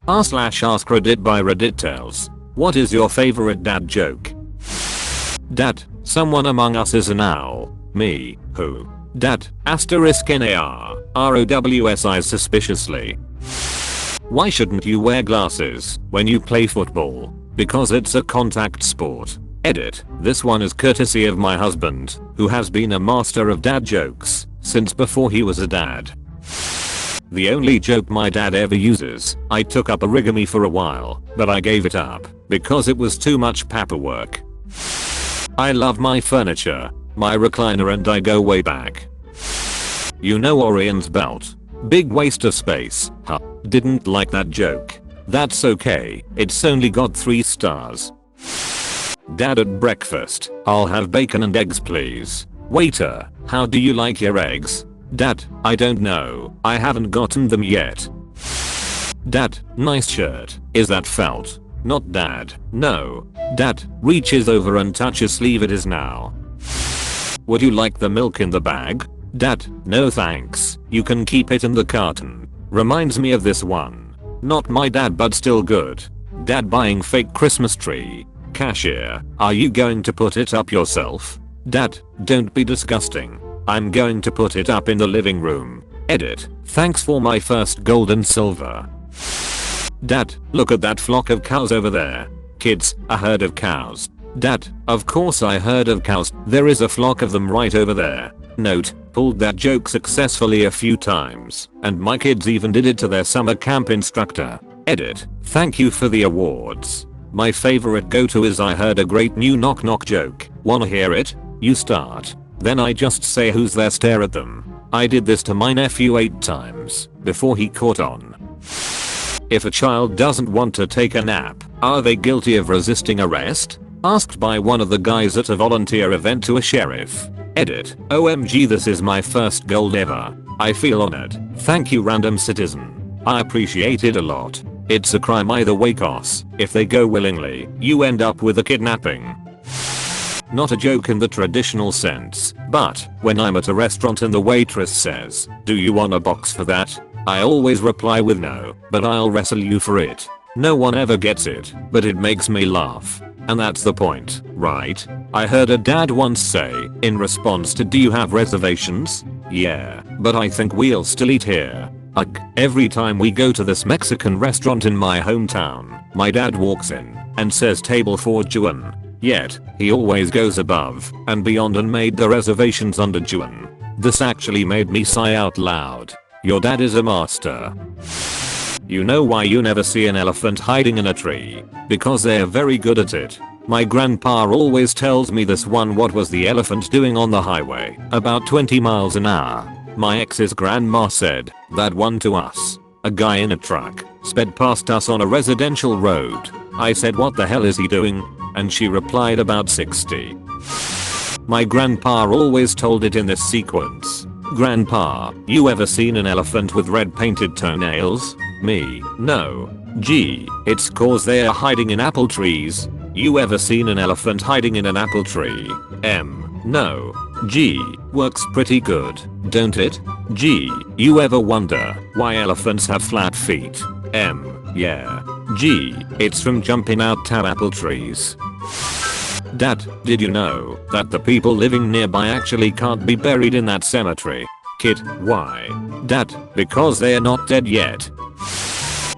r/AskReddit by Reddit tells. What is your favorite dad joke? Dad, someone among us is an owl. Me, who? Dad, *NAR, suspiciously. Why shouldn't you wear glasses when you play football? Because it's a contact sport. Edit. This one is courtesy of my husband, who has been a master of dad jokes since before he was a dad. The only joke my dad ever uses: I took up origami for a while, but I gave it up because it was too much paperwork. I love my furniture, my recliner, and I go way back. You know Orion's belt? Big waste of space. Huh. Didn't like that joke. That's okay, it's only got 3 stars. Dad at breakfast, I'll have bacon and eggs please. Waiter, how do you like your eggs? Dad, I don't know, I haven't gotten them yet. Dad, nice shirt. Is that felt? Not Dad, no. Dad, reaches over and touches sleeve. It is now. Would you like the milk in the bag? Dad, no thanks, you can keep it in the carton. Reminds me of this one. Not my dad but still good. Dad buying fake Christmas tree. Cashier, are you going to put it up yourself? Dad, don't be disgusting. I'm going to put it up in the living room. Edit. Thanks for my first gold and silver. Dad, look at that flock of cows over there. Kids, a herd of cows. Dad, of course I heard of cows. There is a flock of them right over there. Note, pulled that joke successfully a few times, and my kids even did it to their summer camp instructor. Edit. Thank you for the awards. My favorite go-to is I heard a great new knock knock joke. Wanna hear it? You start. Then I just say who's there, stare at them. I did this to my nephew 8 times before he caught on. If a child doesn't want to take a nap, are they guilty of resisting arrest? Asked by one of the guys at a volunteer event to a sheriff. Edit. OMG, this is my first gold ever. I feel honored. Thank you, random citizen. I appreciate it a lot. It's a crime either way, cause if they go willingly, you end up with a kidnapping. Not a joke in the traditional sense, but when I'm at a restaurant and the waitress says, "Do you want a box for that?" I always reply with no, but I'll wrestle you for it. No one ever gets it, but it makes me laugh. And that's the point, right? I heard a dad once say, in response to "Do you have reservations?" "Yeah, but I think we'll still eat here." Every time we go to this Mexican restaurant in my hometown, my dad walks in and says "Table for Juan." Yet, he always goes above and beyond and made the reservations under Juan. This actually made me sigh out loud. Your dad is a master. You know why you never see an elephant hiding in a tree? Because they're very good at it. My grandpa always tells me this one. What was the elephant doing on the highway? About 20 miles an hour. My ex's grandma said that one to us. A guy in a truck sped past us on a residential road. I said, "What the hell is he doing?" And she replied, "About 60. My grandpa always told it in this sequence. Grandpa, you ever seen an elephant with red painted toenails? Me, no. G, it's cause they're hiding in apple trees. You ever seen an elephant hiding in an apple tree? M, no. G, works pretty good, don't it? G, you ever wonder why elephants have flat feet? M, yeah. G, it's from jumping out of apple trees. Dad, did you know that the people living nearby actually can't be buried in that cemetery? Kid, why? Dad, because they're not dead yet.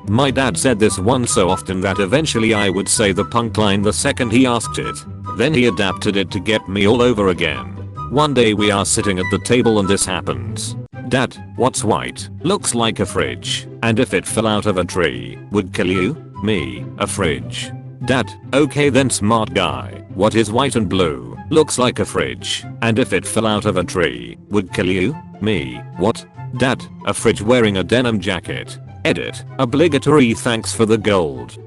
My dad said this one so often that eventually I would say the punk line the second he asked it. Then he adapted it to get me all over again. One day we are sitting at the table and this happens. Dad, what's white? Looks like a fridge. And if it fell out of a tree, would kill you? Me, a fridge. Dad, okay then, smart guy. What is white and blue? Looks like a fridge. And if it fell out of a tree, would kill you? Me, what? Dad, a fridge wearing a denim jacket. Edit. Obligatory. Thanks for the gold.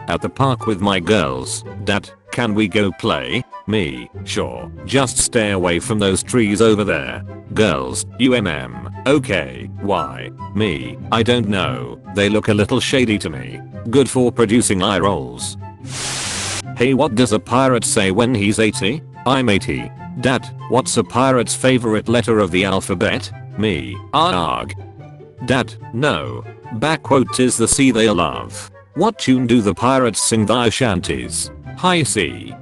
At the park with my girls. Dad, can we go play? Me, sure. Just stay away from those trees over there. Girls, okay. Why? Me, I don't know. They look a little shady to me. Good for producing eye rolls. Hey, what does a pirate say when he's 80? I'm 80. Dad, what's a pirate's favorite letter of the alphabet? Me, arg. Dad, no. Backquote, "'Tis the sea they love. What tune do the pirates sing thy shanties? High sea."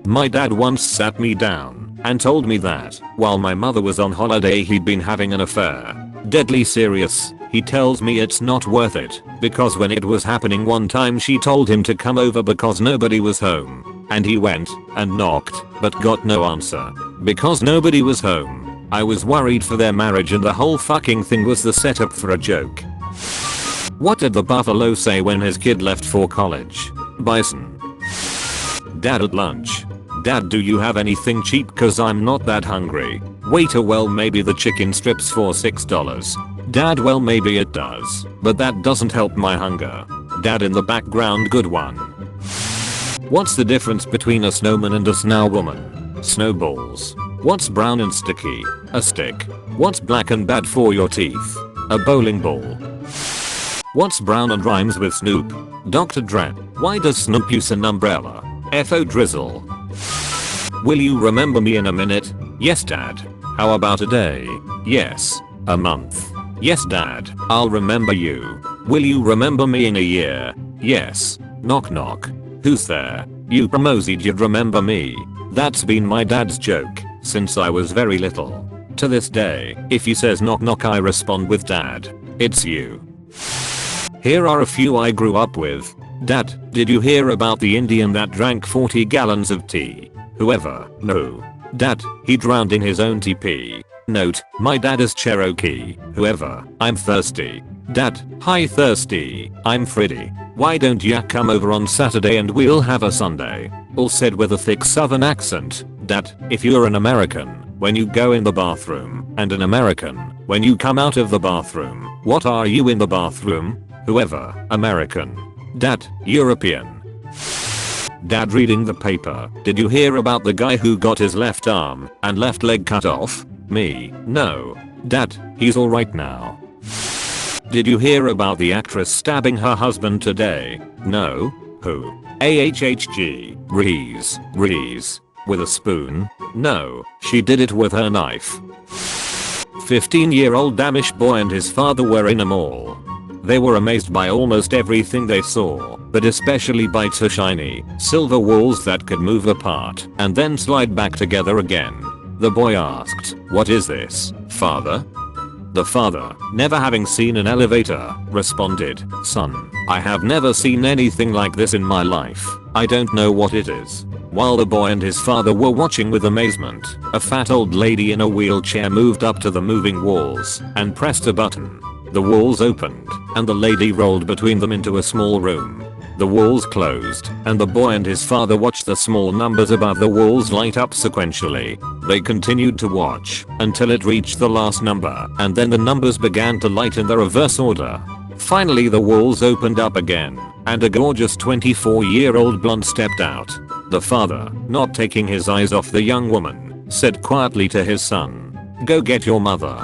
My dad once sat me down and told me that while my mother was on holiday he'd been having an affair. Deadly serious. He tells me it's not worth it because when it was happening one time she told him to come over because nobody was home. And he went and knocked but got no answer because nobody was home. I was worried for their marriage and the whole fucking thing was the setup for a joke. What did the buffalo say when his kid left for college? Bison. Dad at lunch. "Dad, do you have anything cheap cause I'm not that hungry?" Waiter, "Well, maybe the chicken strips for $6. Dad, "Well, maybe it does, but that doesn't help my hunger." Dad in the background, "Good one." What's the difference between a snowman and a snowwoman? Snowballs. What's brown and sticky? A stick. What's black and bad for your teeth? A bowling ball. What's brown and rhymes with Snoop? Dr. Dre. Why does Snoop use an umbrella? F.O. drizzle. Will you remember me in a minute? Yes, Dad. How about a day? Yes. A month? Yes, Dad. I'll remember you. Will you remember me in a year? Yes. Knock knock. Who's there? You promosied you'd remember me. That's been my dad's joke since I was very little. To this day, if he says knock knock I respond with, "Dad, it's you." Here are a few I grew up with. Dad, did you hear about the Indian that drank 40 gallons of tea? Whoever. No. Dad, he drowned in his own TP. Note, my dad is Cherokee. Whoever. I'm thirsty. Dad, hi thirsty. I'm Freddy. Why don't ya come over on Saturday and we'll have a Sunday? All said with a thick southern accent. Dad, if you're an American, when you go in the bathroom, and an American, when you come out of the bathroom, what are you in the bathroom? Whoever. American. Dad, European. Dad reading the paper. Did you hear about the guy who got his left arm and left leg cut off? Me. No. Dad, he's alright now. Did you hear about the actress stabbing her husband today? No. Who? AHHG. Reese. With a spoon? No, she did it with her knife. 15-year-old Danish boy and his father were in a mall. They were amazed by almost everything they saw, but especially by two shiny, silver walls that could move apart and then slide back together again. The boy asked, "What is this, father?" The father, never having seen an elevator, responded, "Son, I have never seen anything like this in my life. I don't know what it is." While the boy and his father were watching with amazement, a fat old lady in a wheelchair moved up to the moving walls and pressed a button. The walls opened, and the lady rolled between them into a small room. The walls closed, and the boy and his father watched the small numbers above the walls light up sequentially. They continued to watch until it reached the last number, and then the numbers began to light in the reverse order. Finally the walls opened up again, and a gorgeous 24-year-old blonde stepped out. The father, not taking his eyes off the young woman, said quietly to his son, "Go get your mother."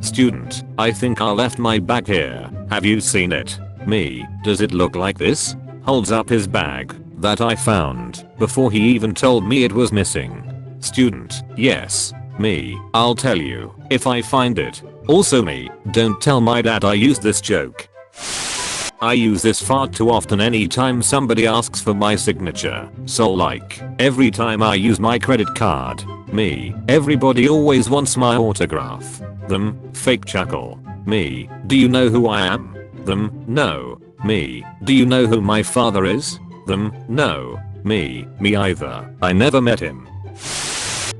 Student, I think I left my bag here. Have you seen it? Me, does it look like this? Holds up his bag that I found before he even told me it was missing. Student, yes. Me, I'll tell you if I find it. Also me, don't tell my dad I used this joke. I use this far too often anytime somebody asks for my signature. So like, every time I use my credit card. Me, everybody always wants my autograph. Them, fake chuckle. Me, do you know who I am? Them, no. Me, do you know who my father is? Them, no. Me either. I never met him.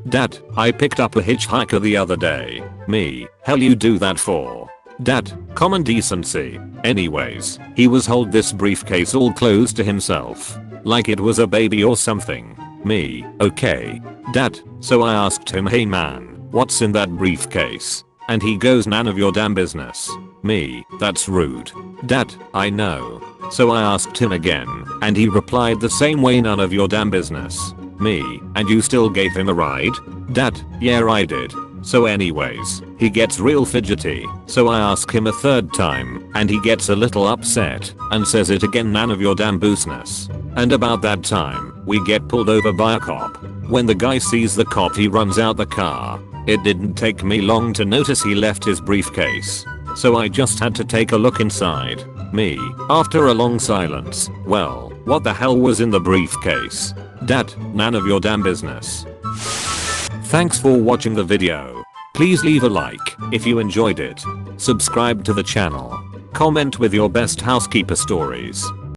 Dad, I picked up a hitchhiker the other day. Me, hell you do that for? Dad, common decency. Anyways, he was hold this briefcase all closed to himself. Like it was a baby or something. Me, okay. Dad, so I asked him, "Hey man, what's in that briefcase?" And he goes, "None of your damn business." Me, that's rude. Dad, I know. So I asked him again, and he replied the same way, "None of your damn business." Me, and you still gave him a ride? Dad, yeah I did. So anyways, he gets real fidgety, so I ask him a third time, and he gets a little upset, and says it again, "None of your damn business." And about that time, we get pulled over by a cop. When the guy sees the cop, he runs out the car. It didn't take me long to notice he left his briefcase. So I just had to take a look inside. Me, after a long silence, well, what the hell was in the briefcase? Dad, none of your damn business. Thanks for watching the video. Please leave a like if you enjoyed it. Subscribe to the channel. Comment with your best housekeeper stories.